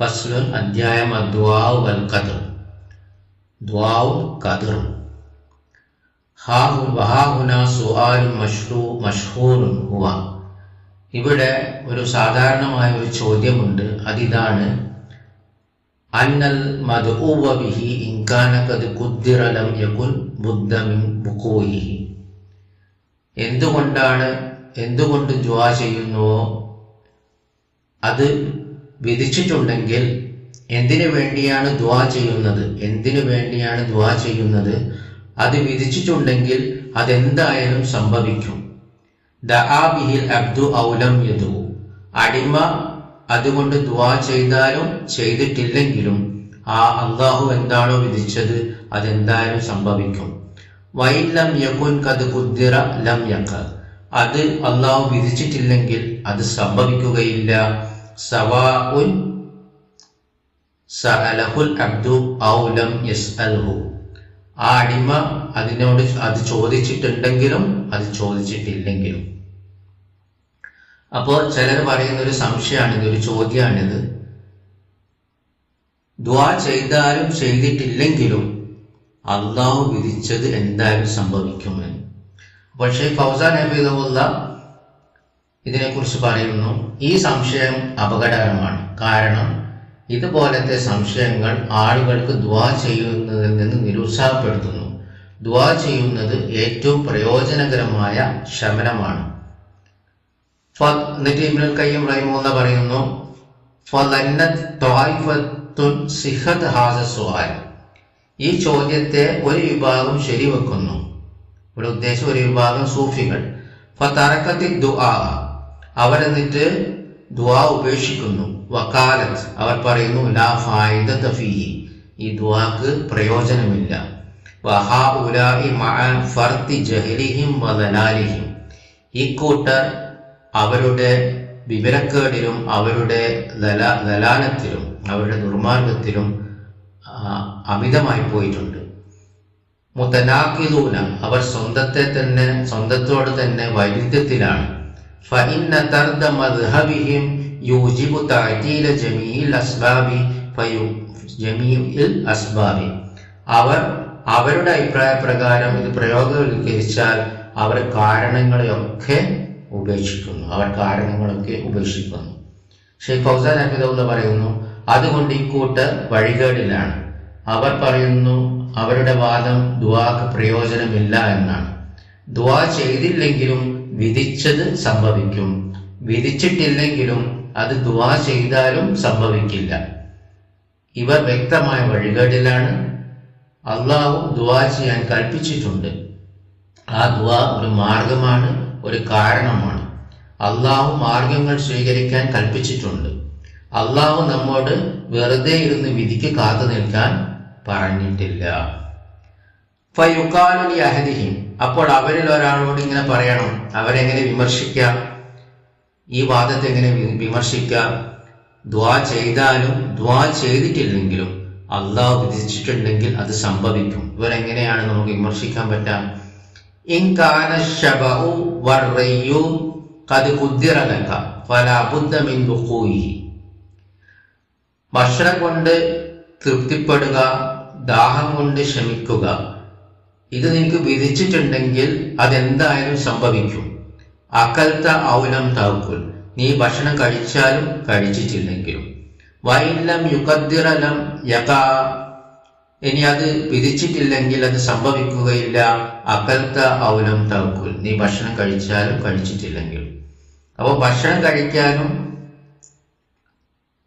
ഫസ്ലുൻ അധ്യായം അദ്വാഉ വൽ ഖദ്ർ. ദ്വാഉ ഖദ്ർ. വഹാഹുന സുആലുൻ മഷ്ഹൂറുൻ ഹുവ. ഇവിടെ ഒരു സാധാരണമായ ഒരു ചോദ്യമുണ്ട്. അതിതാണ് അന്നൽ മദ്ഊവ ബിഹി ഇൻ കാന ഖദ് ഖുദ്ദിറ ലം യകുൻ ബുദ്ദ മിൻ ബുഖൂഇഹി. എന്തുകൊണ്ട് ദുആ ചെയ്യുന്നുവോ അത് വിധിച്ചിട്ടുണ്ടെങ്കിൽ എന്തിനു വേണ്ടിയാണ് ദുആ ചെയ്യുന്നത്, അത് വിധിച്ചിട്ടുണ്ടെങ്കിൽ അതെന്തായാലും സംഭവിക്കും. ദഅ ബിഹിൽ അബ്ദു ഔ ലം യദു. അടിമ അതുകൊണ്ട് ദുആ ചെയ്താലും ചെയ്തിട്ടില്ലെങ്കിലും ആ അല്ലാഹു എന്താണോ വിധിച്ചത് അതെന്തായാലും സംഭവിക്കും. വഇൻ ലം യകുൻ ഖദ് ഖുദ്ദിറ ലം യഖ. അത് അല്ലാഹു വിധിച്ചിട്ടില്ലെങ്കിൽ അത് സംഭവിക്കുകയില്ല. സവാഉൻ സഅലഹുൽ അബ്ദു ഔ ലം യസ്അൽഹു. ആ അടിമ അതിനോട് അത് ചോദിച്ചിട്ടുണ്ടെങ്കിലും അത് ചോദിച്ചിട്ടില്ലെങ്കിലും. അപ്പോൾ ചിലർ പറയുന്ന ഒരു സംശയമാണിത്, ഒരു ചോദ്യമാണിത്. ദുആ ചെയ്താലും ചെയ്തിട്ടില്ലെങ്കിലും അള്ളാഹു വിധിച്ചത് എന്തായാലും സംഭവിക്കുമെന്ന്. അപ്പോൾ ഷെയ്ഖ് ഫൗസാൻ ഹഫിദഹുല്ലാ ഇതിനെക്കുറിച്ച് പറയുന്നു, ഈ സംശയം അപകടകരമാണ്. കാരണം ഇതുപോലത്തെ സംശയങ്ങൾ ആളുകൾക്ക് ദുആ ചെയ്യുന്നതിൽ നിന്ന് നിരുത്സാഹപ്പെടുത്തുന്നു. ദുആ ചെയ്യുന്നത് ഏറ്റവും പ്രയോജനകരമായ ശമനമാണ്. എന്നിട്ട് ഇബ്നുൽ ഖയ്യിം റഹിമഹുല്ലാഹ് പറയുന്നു, ഫളന്നത് ത്വായിഫത്തുൻ സിഹത് ഹാസ സുആൽ. ഈ ചോദ്യത്തെ ഒരു വിഭാഗം ശരിവെക്കുന്നു. ഇവിടെ ഉദ്ദേശം ഒരു വിഭാഗം സൂഫികൾ. ഫതറക്കത്തി ദുആ. അവരെന്നിട്ട് ദുആ ഉപേക്ഷിക്കുന്നു. വഖാലത്ത്. അവർ പറയുന്നു, ലാ ഫായിദത ഫീഹി. ഈ ദുആക്ക് പ്രയോജനമില്ല. വഹഉലാഇ മഅ ഫർതി ജഹലിഹിം വദലാലിഹിം. ഈ കൂട്ടർ അവരുടെ വിവരക്കേടിലും അവരുടെ ദലാലത്തിലും അവരുടെ ദുർമാർഗത്തിലും അമിതമായി പോയിട്ടുണ്ട്. മുതനാഖിദൂന. അവർ സ്വന്തത്തോട് തന്നെ വൈരുദ്ധ്യത്തിലാണ്. ഫഇന്ന തർദ മദ്ഹബിഹിം യൂജിബു തഅദീല ജമീഇൽ അസ്ബാബി. അവരുടെ അഭിപ്രായ പ്രകാരം ഇത് പ്രയോഗവൽക്കരിച്ചാൽ അവർ കാരണങ്ങളെയൊക്കെ ഉപേക്ഷിക്കുന്നു. ഷെയ്ഖ് ഫൗസാൻ ഹഫിദഹുല്ലാഹ് പറയുന്നു, അതുകൊണ്ട് ഈ കൂട്ടർ വഴികേടിലാണ്. അവർ പറയുന്നു, അവരുടെ വാദം ദുആക്ക് പ്രയോജനമില്ല എന്നാണ്. ദുആ ചെയ്തില്ലെങ്കിലും വിധിച്ചത് സംഭവിക്കും, വിധിച്ചിട്ടില്ലെങ്കിലും അത് ദുആ ചെയ്താലും സംഭവിക്കില്ല. ഇവർ വ്യക്തമായ വഴികേടിലാണ്. അള്ളാഹു ദുആ ചെയ്യാൻ കൽപ്പിച്ചിട്ടുണ്ട്. ആ ദുആ ഒരു മാർഗമാണ്, ഒരു കാരണമാണ്. അള്ളാഹു മാർഗങ്ങൾ സ്വീകരിക്കാൻ കൽപ്പിച്ചിട്ടുണ്ട്. അള്ളാഹു നമ്മോട് വെറുതെ ഇരുന്ന് വിധിക്ക് കാത്തു നിൽക്കാൻ പറഞ്ഞിട്ടില്ല. ഫയുഖാലു ലിഅഹദിഹിം. അപ്പോൾ അവരിൽ ഒരാളോട് ഇങ്ങനെ പറയണം. അവരെങ്ങനെ വിമർശിക്കാം? ഈ വാദത്തെ എങ്ങനെ വിമർശിക്കാം? ദുആ ചെയ്താലും ദുആ ചെയ്തിട്ടില്ലെങ്കിലും അള്ളാഹു വിധിച്ചിട്ടുണ്ടെങ്കിൽ അത് സംഭവിക്കും. ഇവരെങ്ങനെയാണ് നമുക്ക് വിമർശിക്കാൻ പറ്റാം? ഇൻ കാന ശബഉ വറയ്യു ഖദ് ഖുദ്ദിറ ലക ഫലാ ബുദ്ദ മിൻ ദുഖൂഇഹി. ഭക്ഷണം കൊണ്ട് തൃപ്തിപ്പെടുക, ദാഹം കൊണ്ട് ശമിക്കുക, ഇത് നിനക്ക് വിധിച്ചിട്ടുണ്ടെങ്കിൽ അതെന്തായാലും സംഭവിക്കും. അകൽത ഔലം തഅക്കുൽ. നീ ഭക്ഷണം കഴിച്ചാലും കഴിച്ചിട്ടില്ലെങ്കിലും. വഇൻ ലം യുഖദ്ദിറ ലം യഖാ. ഇനി അത് വിധിച്ചിട്ടില്ലെങ്കിൽ അത് സംഭവിക്കുകയില്ല. അകൽത ഔലം തഅക്കുൽ. നീ ഭക്ഷണം കഴിച്ചാലും കഴിച്ചിട്ടില്ലെങ്കിലും. അപ്പോൾ ഭക്ഷണം കഴിക്കാനും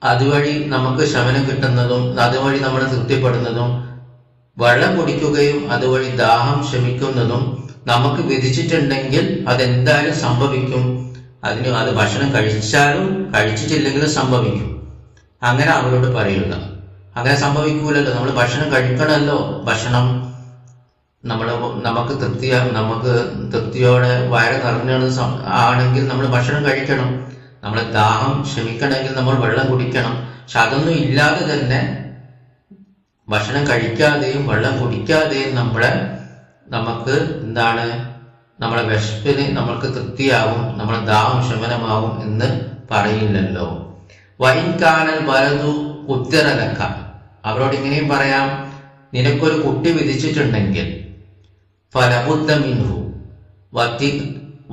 അതുവഴി നമുക്ക് ശമനം കിട്ടുന്നതും അതുവഴി നമ്മൾ തൃപ്തിപ്പെടുന്നതും, വെള്ളം കുടിക്കുകയും അതുവഴി ദാഹം ശമിക്കുന്നതും നമുക്ക് വിധിച്ചിട്ടുണ്ടെങ്കിൽ അതെന്തായാലും സംഭവിക്കും. അത് ഭക്ഷണം കഴിച്ചാലും കഴിച്ചിട്ടില്ലെങ്കിലും സംഭവിക്കും. അങ്ങനെ അവരോട് പറയുക. അങ്ങനെ സംഭവിക്കൂലല്ലോ. നമ്മൾ ഭക്ഷണം കഴിക്കണമല്ലോ. ഭക്ഷണം നമുക്ക് തൃപ്തിയോടെ വയറ് ആണെങ്കിൽ നമ്മൾ ഭക്ഷണം കഴിക്കണം. നമ്മളെ ദാഹം ശമിക്കണമെങ്കിൽ നമ്മൾ വെള്ളം കുടിക്കണം. പക്ഷെ അതൊന്നും ഇല്ലാതെ തന്നെ ഭക്ഷണം കഴിക്കാതെയും വെള്ളം കുടിക്കാതെയും നമുക്ക് എന്താണ്, നമ്മളെ വിശപ്പിന് നമ്മൾക്ക് തൃപ്തിയാവും, നമ്മളെ ദാഹം ശമനമാവും എന്ന് പറയില്ലല്ലോ. വൈൻകാനൽ വലതു ഉത്തരലക്ക, അവരോട് ഇങ്ങനെയും പറയാം, നിനക്കൊരു കുട്ടി വിധിച്ചിട്ടുണ്ടെങ്കിൽ ഫലബുദ്ധ മിൻഹു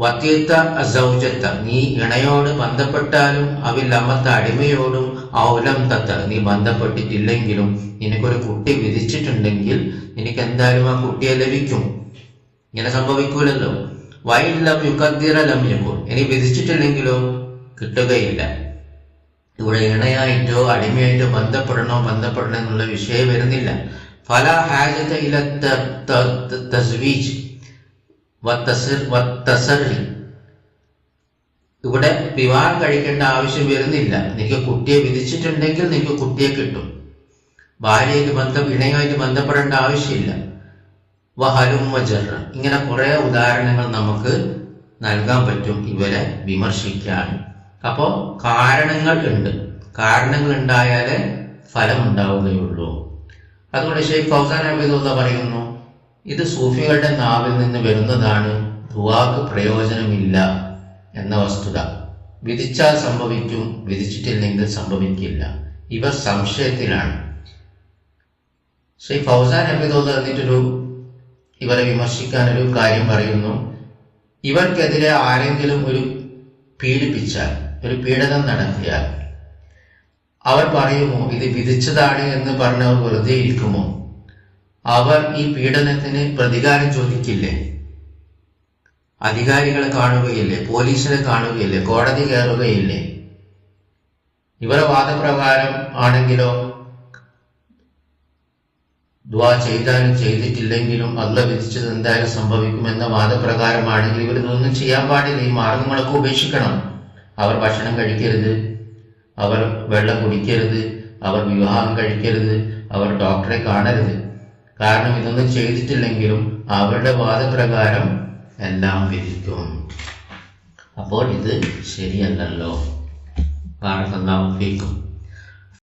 വത്യത്ത അസൗജത്ത, നീ ഇണയോട് ബന്ധപ്പെട്ടാലും അവിൽ അമത്ത അടിമയോടും ഔലം തത്ത, നീ ബന്ധപ്പെട്ടിട്ടില്ലെങ്കിലും നിനക്കൊരു കുട്ടി വിധിച്ചിട്ടുണ്ടെങ്കിൽ നിനക്ക് എന്തായാലും ആ കുട്ടിയെ ലഭിക്കും. ഇങ്ങനെ സംഭവിക്കൂലല്ലോ. വൈലം യുക്കദ്ദിറ ലം യകുൻ, ഇനി വിധിച്ചിട്ടില്ലെങ്കിലോ കിട്ടുകയില്ല. ഇവിടെ ഇണയായിട്ടോ അടിമയായിട്ടോ ബന്ധപ്പെടണോ എന്നുള്ള വിഷയം വരുന്നില്ല. ഫല ഹാജത ഇല തസ്വീജ് വത്തസറി, ഇവിടെ വിവാഹം കഴിക്കേണ്ട ആവശ്യം വരുന്നില്ല. നിനക്ക് കുട്ടിയെ വിധിച്ചിട്ടുണ്ടെങ്കിൽ നിനക്ക് കുട്ടിയെ കിട്ടും. ഇണയുമായിട്ട് ബന്ധപ്പെടേണ്ട ആവശ്യമില്ല. വഹലും വജറ, ഇങ്ങനെ കുറെ ഉദാഹരണങ്ങൾ നമുക്ക് നൽകാൻ പറ്റും ഇവരെ വിമർശിക്കാൻ. അപ്പോൾ കാരണങ്ങൾ ഉണ്ടായാലേ ഫലം ഉണ്ടാവുകയുള്ളൂ. അതുകൊണ്ട് ഷെയ്ഖ് ഫൗസാൻ ഹഫീദുള്ള പറയുന്നു, ഇത് സൂഫികളുടെ നാവിൽ നിന്ന് വരുന്നതാണ്, ദുആക്ക് പ്രയോജനമില്ല എന്ന വസ്തുത. വിധിച്ചാൽ സംഭവിക്കും, വിധിച്ചിട്ടില്ലെങ്കിൽ സംഭവിക്കില്ല. ഇവർ സംശയത്തിലാണ്. ഷെയ്ഖ് ഫൗസാൻ ഹഫീദുള്ള എന്നിട്ടൊരു ഇവരെ വിമർശിക്കാനൊരു കാര്യം പറയുന്നു. ഇവർക്കെതിരെ ആരെങ്കിലും ഒരു പീഡിപ്പിച്ചാൽ, ഒരു പീഡനം നടത്തിയാൽ അവർ പറയുമോ ഇത് വിധിച്ചതാണ് എന്ന് പറഞ്ഞവർ വെറുതെ ഇരിക്കുമോ? അവർ ഈ പീഡനത്തിന് പ്രതികാരം ചോദിക്കില്ലേ? അധികാരികളെ കാണുകയില്ലേ? പോലീസിനെ കാണുകയില്ലേ? കോടതി കയറുകയില്ലേ? ഇവരുടെ വാദപ്രകാരം ആണെങ്കിലോ ദുആ ചെയ്താലും ചെയ്തിട്ടില്ലെങ്കിലും അല്ലാഹ് വിധിച്ചത് എന്തായാലും സംഭവിക്കുമെന്ന വാദപ്രകാരമാണെങ്കിൽ ഇവർ ഇതൊന്നും ചെയ്യാൻ പാടില്ല. ഈ മാർഗങ്ങളൊക്കെ ഉപേക്ഷിക്കണം. അവർ ഭക്ഷണം കഴിക്കരുത്, അവർ വെള്ളം കുടിക്കരുത്, അവർ വിവാഹം കഴിക്കരുത്, അവർ ഡോക്ടറെ കാണരുത്. കാരണം ഇതൊന്നും ചെയ്തിട്ടില്ലെങ്കിലും അവരുടെ വാദപ്രകാരം എല്ലാം വിധിക്കും. അപ്പോൾ ഇത് ശരിയല്ലല്ലോ. ബാറക്കല്ലാഹു ഫീക്കും.